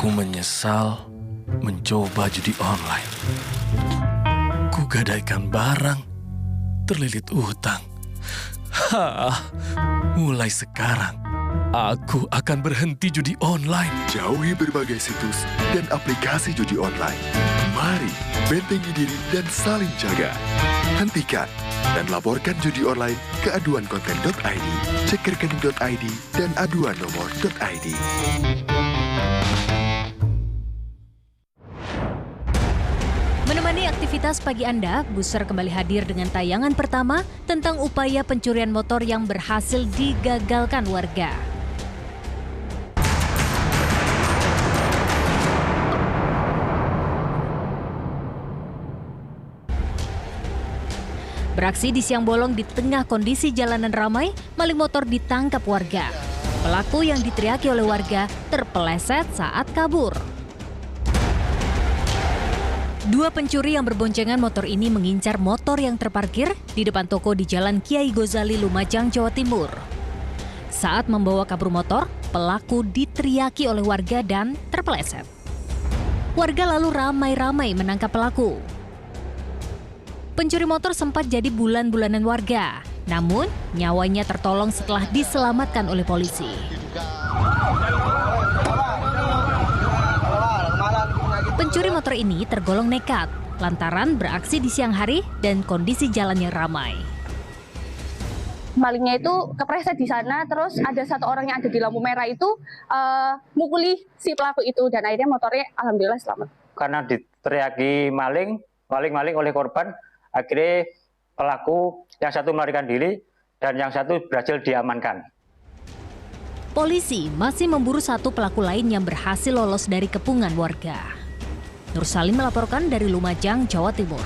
Aku menyesal mencoba judi online. Kugadaikan barang, terlilit utang. Mulai sekarang, aku akan berhenti judi online. Jauhi berbagai situs dan aplikasi judi online. Mari bentengi diri dan saling jaga. Hentikan dan laporkan judi online ke aduankonten.id, cekrekening.id, dan aduannomor.id. Menemani aktivitas pagi Anda, Buser kembali hadir dengan tayangan pertama tentang upaya pencurian motor yang berhasil digagalkan warga. Beraksi di siang bolong di tengah kondisi jalanan ramai, maling motor ditangkap warga. Pelaku yang diteriaki oleh warga terpeleset saat kabur. Dua pencuri yang berboncengan motor ini mengincar motor yang terparkir di depan toko di Jalan Kiai Gozali, Lumajang, Jawa Timur. Saat membawa kabur motor, pelaku diteriaki oleh warga dan terpeleset. Warga lalu ramai-ramai menangkap pelaku. Pencuri motor sempat jadi bulan-bulanan warga, namun nyawanya tertolong setelah diselamatkan oleh polisi. Pencuri motor ini tergolong nekat lantaran beraksi di siang hari dan kondisi jalan yang ramai. Malingnya itu kepreset di sana, terus ada satu orang yang ada di lampu merah itu mukuli si pelaku itu, dan akhirnya motornya alhamdulillah selamat. Karena diteriaki maling oleh korban, akhirnya pelaku yang satu melarikan diri dan yang satu berhasil diamankan. Polisi masih memburu satu pelaku lain yang berhasil lolos dari kepungan warga. Nur Salim melaporkan dari Lumajang, Jawa Timur.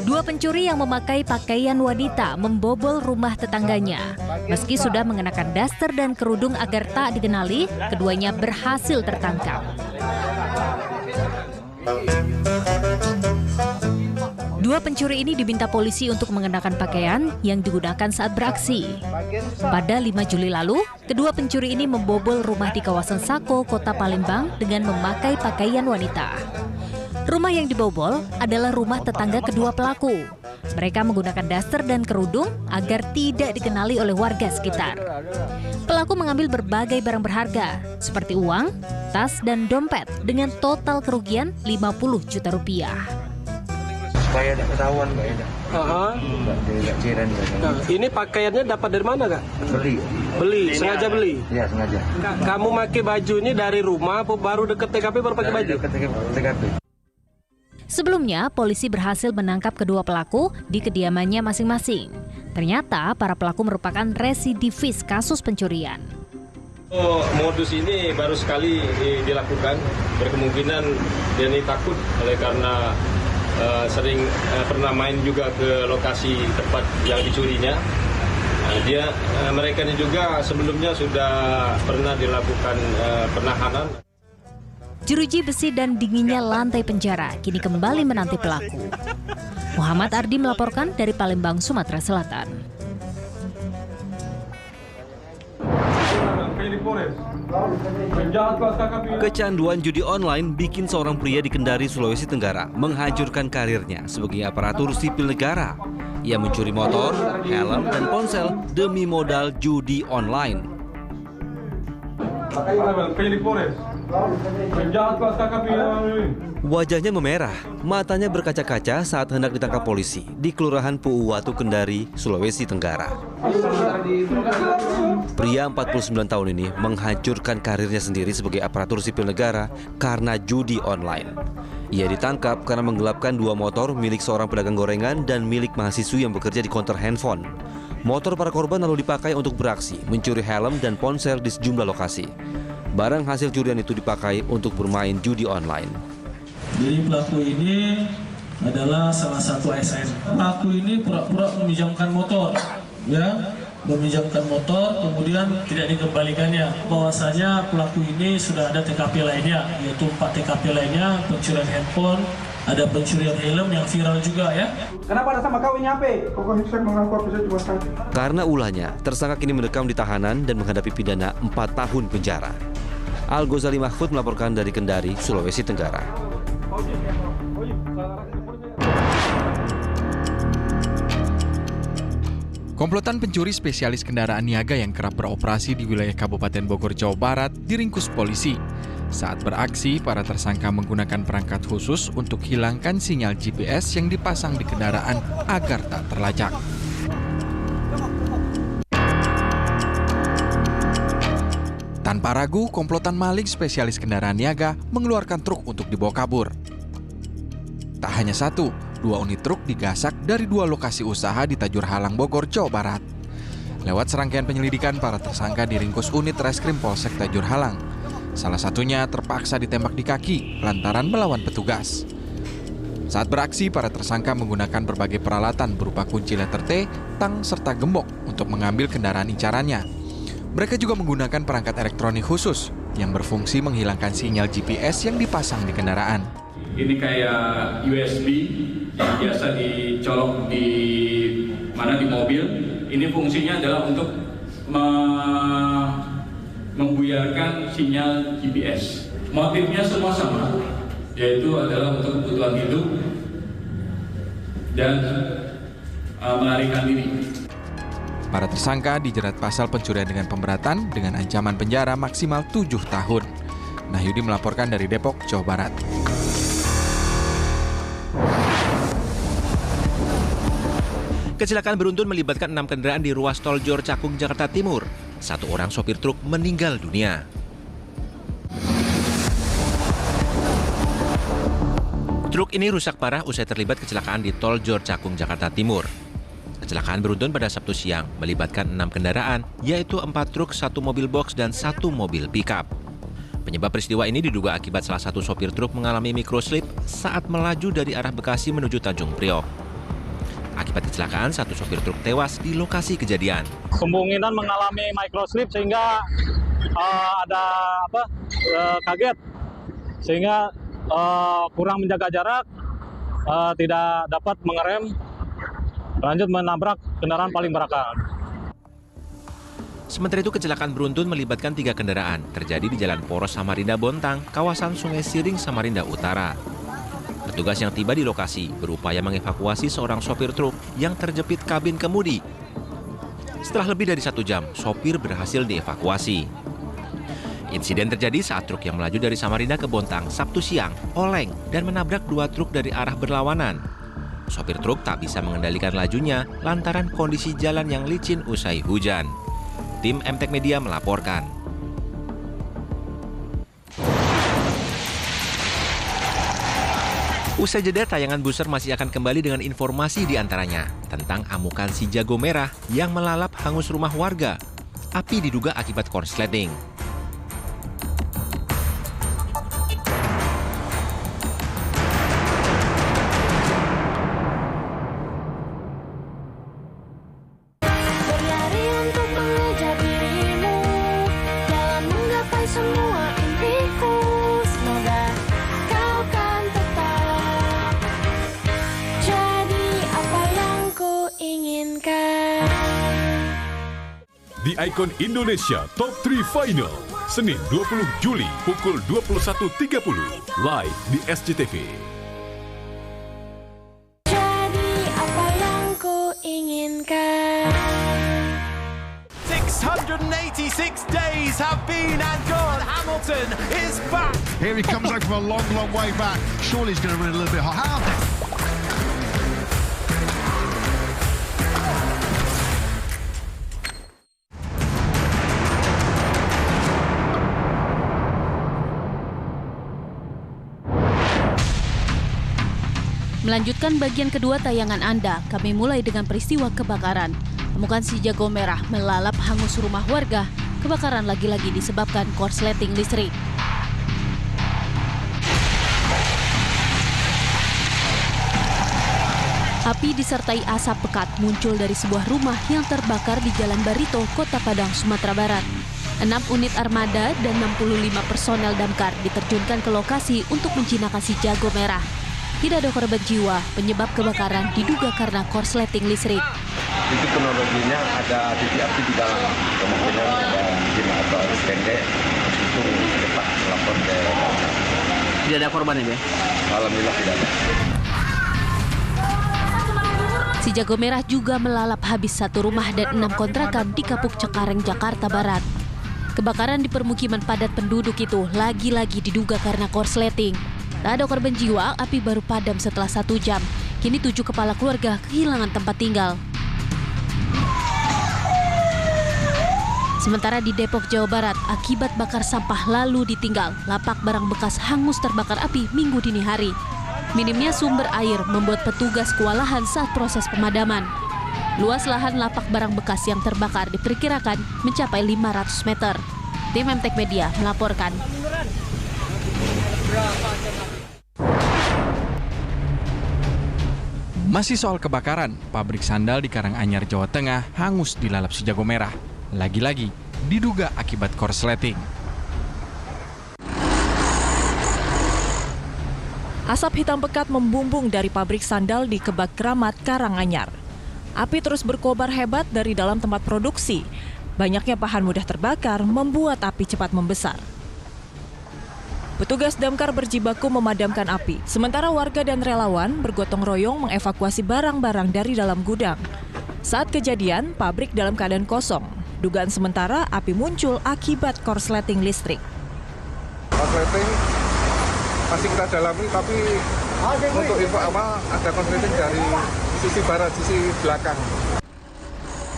Dua pencuri yang memakai pakaian wanita membobol rumah tetangganya. Meski sudah mengenakan daster dan kerudung agar tak dikenali, keduanya berhasil tertangkap. Dua pencuri ini diminta polisi untuk mengenakan pakaian yang digunakan saat beraksi. Pada 5 Juli lalu, kedua pencuri ini membobol rumah di kawasan Sako, Kota Palembang dengan memakai pakaian wanita. Rumah yang dibobol adalah rumah tetangga kedua pelaku. Mereka menggunakan daster dan kerudung agar tidak dikenali oleh warga sekitar. Pelaku mengambil berbagai barang berharga, seperti uang, tas, dan dompet dengan total kerugian 50 juta rupiah. Supaya tidak ketahuan, Mbak Eda. Ini pakaiannya dapat dari mana, Kak? Beli, sengaja beli? Iya, sengaja. Kamu pakai baju ini dari rumah, baru deket TKP baru pakai baju? Deket TKP. Sebelumnya, polisi berhasil menangkap kedua pelaku di kediamannya masing-masing. Ternyata, para pelaku merupakan residivis kasus pencurian. Modus ini baru sekali dilakukan. Berkemungkinan dia ini takut oleh karena sering pernah main juga ke lokasi tempat yang dicurinya. Mereka ini juga sebelumnya sudah pernah dilakukan penahanan. Jeruji besi dan dinginnya lantai penjara kini kembali menanti pelaku. Muhammad Ardi melaporkan dari Palembang, Sumatera Selatan. Kecanduan judi online bikin seorang pria di Kendari, Sulawesi Tenggara menghancurkan karirnya sebagai aparatur sipil negara. Ia mencuri motor, helm, dan ponsel demi modal judi online. Wajahnya memerah, matanya berkaca-kaca saat hendak ditangkap polisi di Kelurahan Puuwatu, Kendari, Sulawesi Tenggara. Pria 49 tahun ini menghancurkan karirnya sendiri sebagai aparatur sipil negara karena judi online. Ia ditangkap karena menggelapkan dua motor milik seorang pedagang gorengan dan milik mahasiswi yang bekerja di konter handphone. Motor para korban lalu dipakai untuk beraksi, mencuri helm dan ponsel di sejumlah lokasi. Barang hasil curian itu dipakai untuk bermain judi online. Jadi pelaku ini adalah salah satu ASN. Pelaku ini pura-pura meminjamkan motor, meminjamkan motor, kemudian tidak dikembalikannya. Bahwasanya pelaku ini sudah ada TKP lainnya, yaitu 4 TKP lainnya, pencurian handphone, Ada pencurian helm yang viral juga ya. Kenapa ada sama kau ini apa? Pokoknya saya mengaku bisa cuma satu. Karena ulahnya, tersangka kini mendekam di tahanan dan menghadapi pidana 4 tahun penjara. Al-Ghazali Mahfud melaporkan dari Kendari, Sulawesi Tenggara. Komplotan pencuri spesialis kendaraan niaga yang kerap beroperasi di wilayah Kabupaten Bogor, Jawa Barat diringkus polisi. Saat beraksi, para tersangka menggunakan perangkat khusus untuk hilangkan sinyal GPS yang dipasang di kendaraan agar tak terlacak. Tanpa ragu, komplotan maling spesialis kendaraan niaga mengeluarkan truk untuk dibawa kabur. Tak hanya satu, 2 unit truk digasak dari 2 lokasi usaha di Tajur Halang, Bogor, Jawa Barat. Lewat serangkaian penyelidikan, para tersangka diringkus unit Reskrim Polsek Tajur Halang. Salah satunya terpaksa ditembak di kaki lantaran melawan petugas. Saat beraksi, para tersangka menggunakan berbagai peralatan berupa kunci letter T, tang, serta gembok untuk mengambil kendaraan incarannya. Mereka juga menggunakan perangkat elektronik khusus yang berfungsi menghilangkan sinyal GPS yang dipasang di kendaraan. Ini kayak USB yang biasa dicolok di mobil. Ini fungsinya adalah untuk membuyarkan sinyal GPS. Motifnya semua sama, yaitu adalah untuk kebutuhan hidup dan melarikan diri. Para tersangka dijerat pasal pencurian dengan pemberatan dengan ancaman penjara maksimal 7 tahun. Nahyudi melaporkan dari Depok, Jawa Barat. Kecelakaan beruntun melibatkan 6 kendaraan di ruas tol Jor Cakung, Jakarta Timur. 1 orang sopir truk meninggal dunia. Truk ini rusak parah usai terlibat kecelakaan di tol Jor Cakung, Jakarta Timur. Kecelakaan beruntun pada Sabtu siang melibatkan 6 kendaraan, yaitu 4 truk, 1 mobil box, dan 1 mobil pickup. Penyebab peristiwa ini diduga akibat salah satu sopir truk mengalami microslip saat melaju dari arah Bekasi menuju Tanjung Priok. Akibat kecelakaan, 1 sopir truk tewas di lokasi kejadian. Kemungkinan mengalami microslip sehingga kaget, sehingga kurang menjaga jarak, tidak dapat mengerem, lanjut menabrak kendaraan paling belakang. Sementara itu, kecelakaan beruntun melibatkan 3 kendaraan terjadi di Jalan Poros Samarinda Bontang, kawasan Sungai Siring, Samarinda Utara. Petugas yang tiba di lokasi berupaya mengevakuasi seorang sopir truk yang terjepit kabin kemudi. Setelah lebih dari 1 jam, sopir berhasil dievakuasi. Insiden terjadi saat truk yang melaju dari Samarinda ke Bontang Sabtu siang oleng dan menabrak 2 truk dari arah berlawanan. Sopir truk tak bisa mengendalikan lajunya lantaran kondisi jalan yang licin usai hujan. Tim MTek Media melaporkan. Usai jeda, tayangan Buser masih akan kembali dengan informasi diantaranya tentang amukan si jago merah yang melalap hangus rumah warga. Api diduga akibat korsleting. The Icon Indonesia Top 3 Final, Senin 20 Juli pukul 21.30, live di SCTV. Jadi apa yang ku inginkan. 686 days have been and gone. Hamilton is back. Here he comes over from a long, long way back. Surely he's going to run a little bit hot. Melanjutkan bagian kedua tayangan Anda, kami mulai dengan peristiwa kebakaran. Amukan si jago merah melalap hangus rumah warga. Kebakaran lagi-lagi disebabkan korsleting listrik. Api disertai asap pekat muncul dari sebuah rumah yang terbakar di Jalan Barito, Kota Padang, Sumatera Barat. 6 unit armada dan 65 personel damkar diterjunkan ke lokasi untuk menjinakkan si jago merah. Tidak ada korban jiwa, penyebab kebakaran diduga karena korsleting listrik. Itu kronologinya ada titik api di dalam, kemungkinan ada jin atau pendek itu cepat lapor ke. Tidak ada korban ya? Alhamdulillah tidak ada. Si jago merah juga melalap habis 1 rumah dan 6 kontrakan di Kapuk Cengkareng, Jakarta Barat. Kebakaran di permukiman padat penduduk itu lagi-lagi diduga karena korsleting. Tak ada korban jiwa, api baru padam setelah 1 jam. Kini 7 kepala keluarga kehilangan tempat tinggal. Sementara di Depok, Jawa Barat, akibat bakar sampah lalu ditinggal, lapak barang bekas hangus terbakar api Minggu dini hari. Minimnya sumber air membuat petugas kewalahan saat proses pemadaman. Luas lahan lapak barang bekas yang terbakar diperkirakan mencapai 500 meter. Tim MTek Media melaporkan. Masih soal kebakaran, pabrik sandal di Karanganyar, Jawa Tengah hangus dilalap si jago merah. Lagi-lagi diduga akibat korsleting. Asap hitam pekat membumbung dari pabrik sandal di Kebak Keramat, Karanganyar. Api terus berkobar hebat dari dalam tempat produksi. Banyaknya bahan mudah terbakar membuat api cepat membesar. Petugas damkar berjibaku memadamkan api, sementara warga dan relawan bergotong royong mengevakuasi barang-barang dari dalam gudang. Saat kejadian, pabrik dalam keadaan kosong. Dugaan sementara api muncul akibat korsleting listrik. Korsleting masih kita dalami, tapi untuk info awal ada korsleting dari sisi barat, sisi belakang.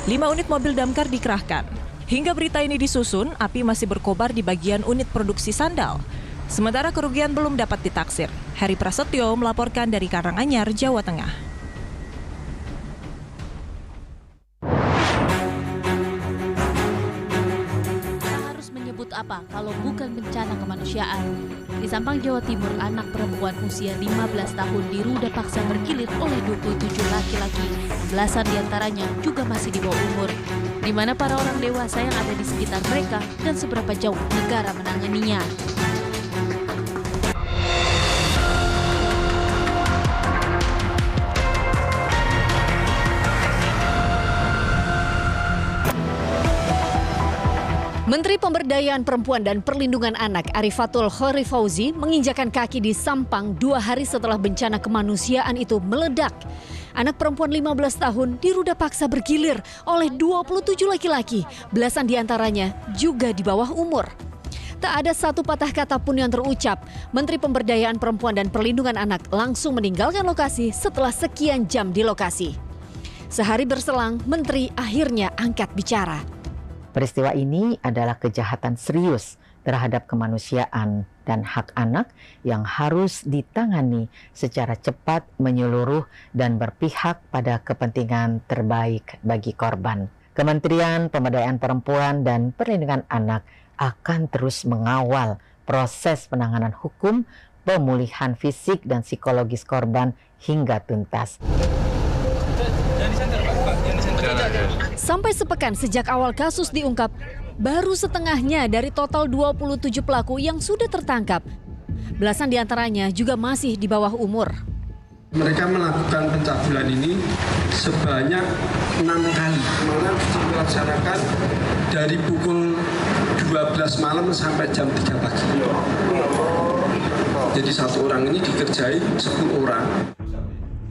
5 unit mobil damkar dikerahkan. Hingga berita ini disusun, api masih berkobar di bagian unit produksi sandal. Sementara kerugian belum dapat ditaksir. Heri Prasetyo melaporkan dari Karanganyar, Jawa Tengah. Apa kalau bukan bencana kemanusiaan? Di Sampang, Jawa Timur, anak perempuan usia 15 tahun diruda paksa bergilir oleh 27 laki-laki. Belasan diantaranya juga masih di bawah umur. Di mana para orang dewasa yang ada di sekitar mereka dan seberapa jauh negara menanganinya. Menteri Pemberdayaan Perempuan dan Perlindungan Anak Arifatul Khori Fauzi menginjakan kaki di Sampang 2 hari setelah bencana kemanusiaan itu meledak. Anak perempuan 15 tahun diruda paksa bergilir oleh 27 laki-laki, belasan diantaranya juga di bawah umur. Tak ada satu patah kata pun yang terucap. Menteri Pemberdayaan Perempuan dan Perlindungan Anak langsung meninggalkan lokasi setelah sekian jam di lokasi. Sehari berselang, Menteri akhirnya angkat bicara. Peristiwa ini adalah kejahatan serius terhadap kemanusiaan dan hak anak yang harus ditangani secara cepat, menyeluruh, dan berpihak pada kepentingan terbaik bagi korban. Kementerian Pemberdayaan Perempuan dan Perlindungan Anak akan terus mengawal proses penanganan hukum, pemulihan fisik dan psikologis korban hingga tuntas. Sampai sepekan sejak awal kasus diungkap, baru setengahnya dari total 27 pelaku yang sudah tertangkap. Belasan diantaranya juga masih di bawah umur. Mereka melakukan pencabulan ini sebanyak 6 kali. Mana dilaksanakan dari pukul 12 malam sampai jam 3 pagi. Jadi satu orang ini dikerjain 10 orang.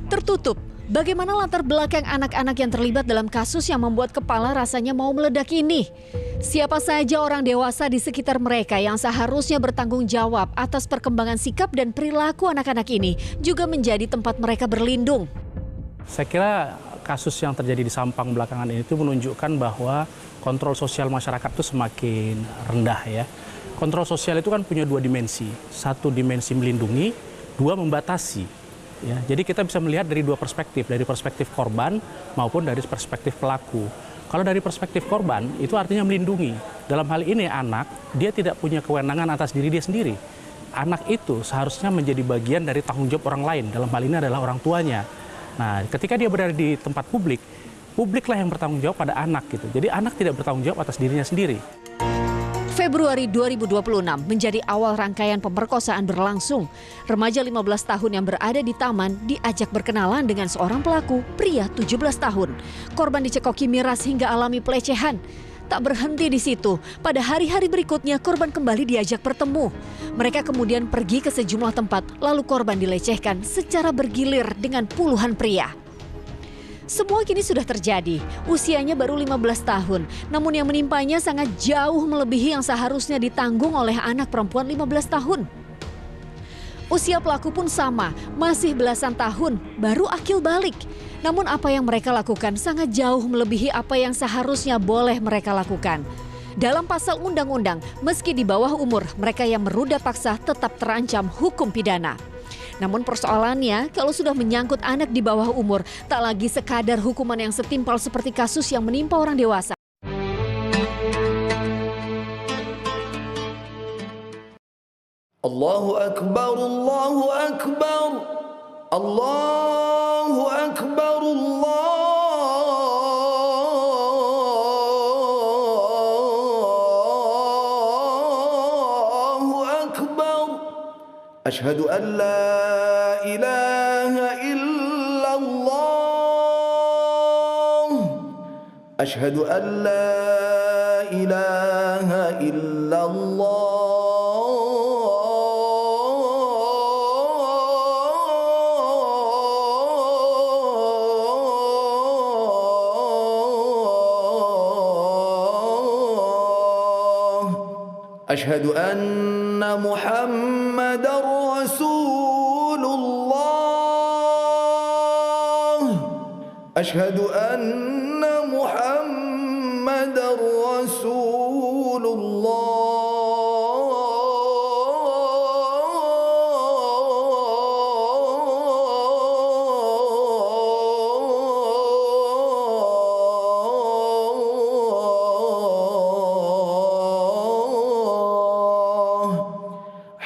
Tertutup. Bagaimana latar belakang anak-anak yang terlibat dalam kasus yang membuat kepala rasanya mau meledak ini? Siapa saja orang dewasa di sekitar mereka yang seharusnya bertanggung jawab atas perkembangan sikap dan perilaku anak-anak ini juga menjadi tempat mereka berlindung. Saya kira kasus yang terjadi di Sampang belakangan ini itu menunjukkan bahwa kontrol sosial masyarakat itu semakin rendah ya. Kontrol sosial itu kan punya 2 dimensi. 1 dimensi melindungi, 2 membatasi. Ya, jadi kita bisa melihat dari 2 perspektif, dari perspektif korban maupun dari perspektif pelaku. Kalau dari perspektif korban, itu artinya melindungi. Dalam hal ini anak, dia tidak punya kewenangan atas diri dia sendiri. Anak itu seharusnya menjadi bagian dari tanggung jawab orang lain, dalam hal ini adalah orang tuanya. Nah, ketika dia berada di tempat publik, publiklah yang bertanggung jawab pada anak gitu. Jadi anak tidak bertanggung jawab atas dirinya sendiri. Februari 2026 menjadi awal rangkaian pemerkosaan berlangsung. Remaja 15 tahun yang berada di taman diajak berkenalan dengan seorang pelaku, pria 17 tahun. Korban dicekoki miras hingga alami pelecehan. Tak berhenti di situ, pada hari-hari berikutnya korban kembali diajak bertemu. Mereka kemudian pergi ke sejumlah tempat, lalu korban dilecehkan secara bergilir dengan puluhan pria. Semua kini sudah terjadi. Usianya baru 15 tahun, namun yang menimpanya sangat jauh melebihi yang seharusnya ditanggung oleh anak perempuan 15 tahun. Usia pelaku pun sama, masih belasan tahun, baru akil balik. Namun apa yang mereka lakukan sangat jauh melebihi apa yang seharusnya boleh mereka lakukan. Dalam pasal undang-undang, meski di bawah umur, mereka yang meruda paksa tetap terancam hukum pidana. Namun persoalannya, kalau sudah menyangkut anak di bawah umur, tak lagi sekadar hukuman yang setimpal seperti kasus yang menimpa orang dewasa. Allahu Akbar, Allahu Akbar, Allahu Akbar, Allahu Akbar. Ashhadu an la ilaha illallah. Ashhadu an la ilaha illallah. Ashhadu anna Muhammadar Rasulullah. Ashhadu anna Muhammadar Rasulullah.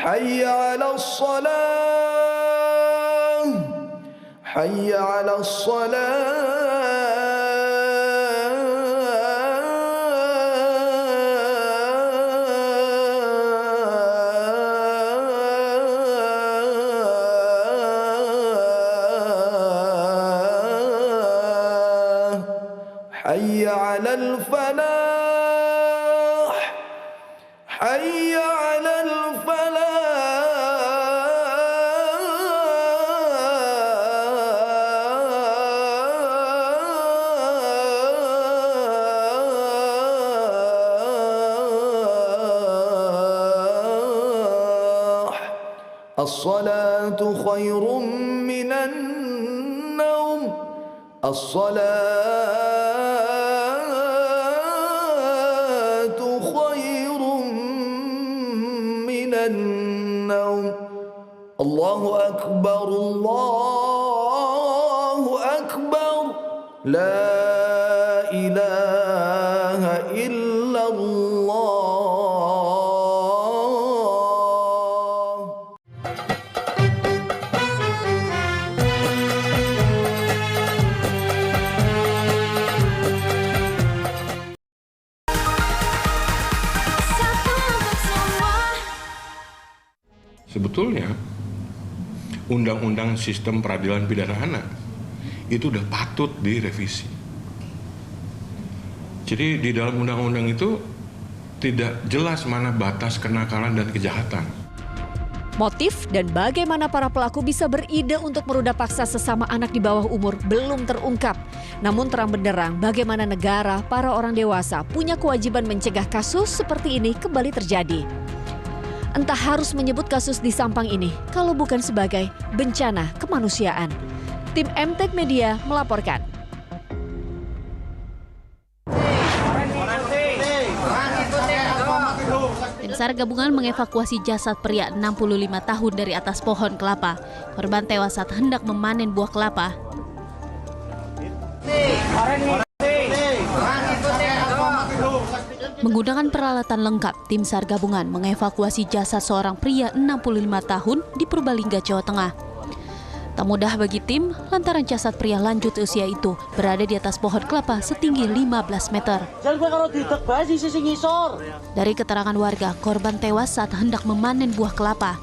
Hayya 'alas salah, hayya 'alas salah. Hayya 'alal falah, hayya 'alal falah. As-salatu khairun minan naum. As-salatu khairun minan naum. Allahu Akbar, Allahu Akbar. La ilaha illallah. Sebetulnya Undang-Undang Sistem Peradilan Pidana Anak itu udah patut direvisi. Jadi di dalam undang-undang itu tidak jelas mana batas kenakalan dan kejahatan. Motif dan bagaimana para pelaku bisa beride untuk meruda paksa sesama anak di bawah umur belum terungkap. Namun terang benderang bagaimana negara, para orang dewasa punya kewajiban mencegah kasus seperti ini kembali terjadi. Entah harus menyebut kasus di Sampang ini kalau bukan sebagai bencana kemanusiaan. Tim MTech Media melaporkan. Tim SAR gabungan mengevakuasi jasad pria 65 tahun dari atas pohon kelapa. Korban tewas saat hendak memanen buah kelapa. Menggunakan peralatan lengkap, tim SAR gabungan mengevakuasi jasad seorang pria 65 tahun di Purbalingga, Jawa Tengah. Tak mudah bagi tim lantaran jasad pria lanjut usia itu berada di atas pohon kelapa setinggi 15 meter. Dari keterangan warga, korban tewas saat hendak memanen buah kelapa.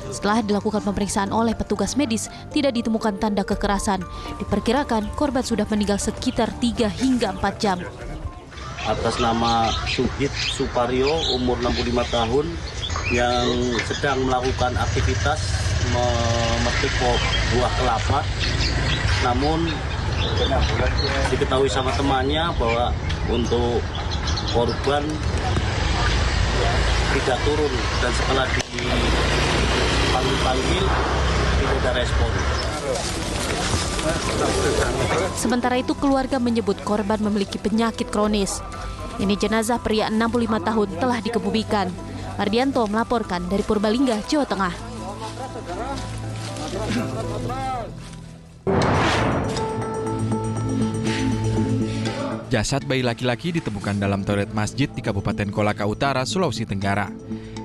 Setelah dilakukan pemeriksaan oleh petugas medis, tidak ditemukan tanda kekerasan. Diperkirakan korban sudah meninggal sekitar 3 hingga 4 jam. Atas nama Suhid Suparyo, umur 65 tahun, yang sedang melakukan aktivitas memetik buah kelapa. Namun diketahui sama temannya bahwa untuk korban tidak turun, dan setelah dipanggil tidak ada respon. Sementara itu keluarga menyebut korban memiliki penyakit kronis. Ini jenazah pria 65 tahun telah dikebumikan. Mardianto melaporkan dari Purbalingga, Jawa Tengah. Jasad bayi laki-laki ditemukan dalam toilet masjid di Kabupaten Kolaka Utara, Sulawesi Tenggara.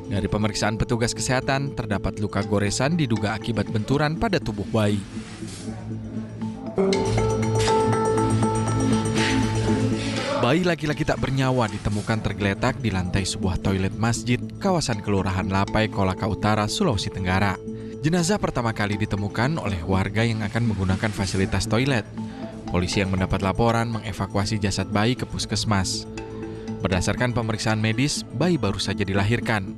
Dari pemeriksaan petugas kesehatan, terdapat luka goresan diduga akibat benturan pada tubuh bayi. Bayi laki-laki tak bernyawa ditemukan tergeletak di lantai sebuah toilet masjid kawasan Kelurahan Lapai, Kolaka Utara, Sulawesi Tenggara. Jenazah pertama kali ditemukan oleh warga yang akan menggunakan fasilitas toilet. Polisi yang mendapat laporan mengevakuasi jasad bayi ke puskesmas. Berdasarkan pemeriksaan medis, bayi baru saja dilahirkan.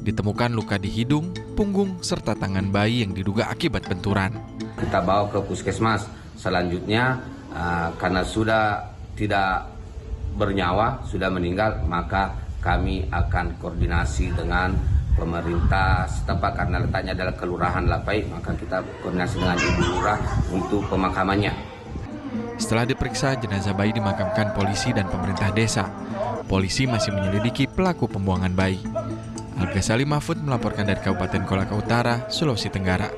Ditemukan luka di hidung, punggung, serta tangan bayi yang diduga akibat benturan. Kita bawa ke puskesmas. Selanjutnya, karena sudah tidak bernyawa, sudah meninggal, maka kami akan koordinasi dengan pemerintah setempat karena letaknya adalah Kelurahan Lapai, maka kita koordinasi dengan Ibu Lurah untuk pemakamannya. Setelah diperiksa, jenazah bayi dimakamkan polisi dan pemerintah desa. Polisi masih menyelidiki pelaku pembuangan bayi. Al-Ghazali Mahfud melaporkan dari Kabupaten Kolaka Utara, Sulawesi Tenggara.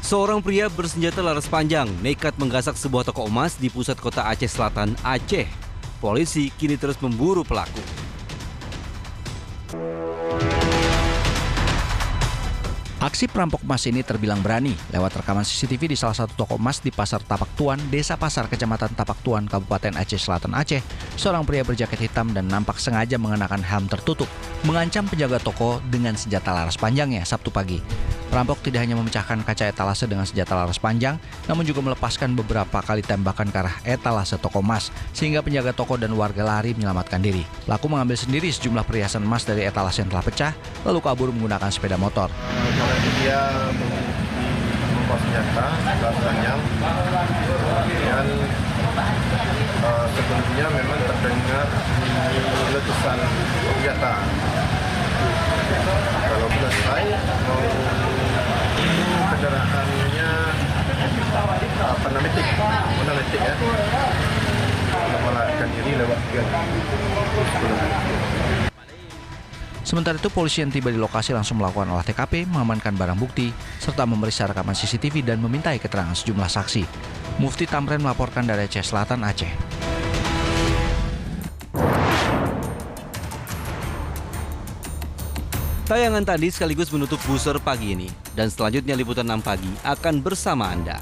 Seorang pria bersenjata laras panjang nekat menggasak sebuah toko emas di pusat kota Aceh Selatan, Aceh. Polisi kini terus memburu pelaku. Aksi perampok emas ini terbilang berani. Lewat rekaman CCTV di salah satu toko emas di Pasar Tapak Tuan, Desa Pasar, Kecamatan Tapak Tuan, Kabupaten Aceh Selatan, Aceh, seorang pria berjaket hitam dan nampak sengaja mengenakan helm tertutup mengancam penjaga toko dengan senjata laras panjangnya Sabtu pagi. Perampok tidak hanya memecahkan kaca etalase dengan senjata laras panjang, namun juga melepaskan beberapa kali tembakan ke arah etalase toko emas, sehingga penjaga toko dan warga lari menyelamatkan diri. Pelaku mengambil sendiri sejumlah perhiasan emas dari etalase yang telah pecah, lalu kabur menggunakan sepeda motor. Dia membawa senjata laras panjang, dan sebelumnya memang terdengar letusan senjata. Kalau selesai, kendaraannya menametik ya, melarikan diri lewat Sementara itu, polisi yang tiba di lokasi langsung melakukan olah TKP, mengamankan barang bukti, serta memeriksa rekaman CCTV dan memintai keterangan sejumlah saksi. Mufti Tamrin melaporkan dari Aceh Selatan, Aceh. Tayangan tadi sekaligus menutup Buser pagi ini, dan selanjutnya Liputan 6 Pagi akan bersama Anda.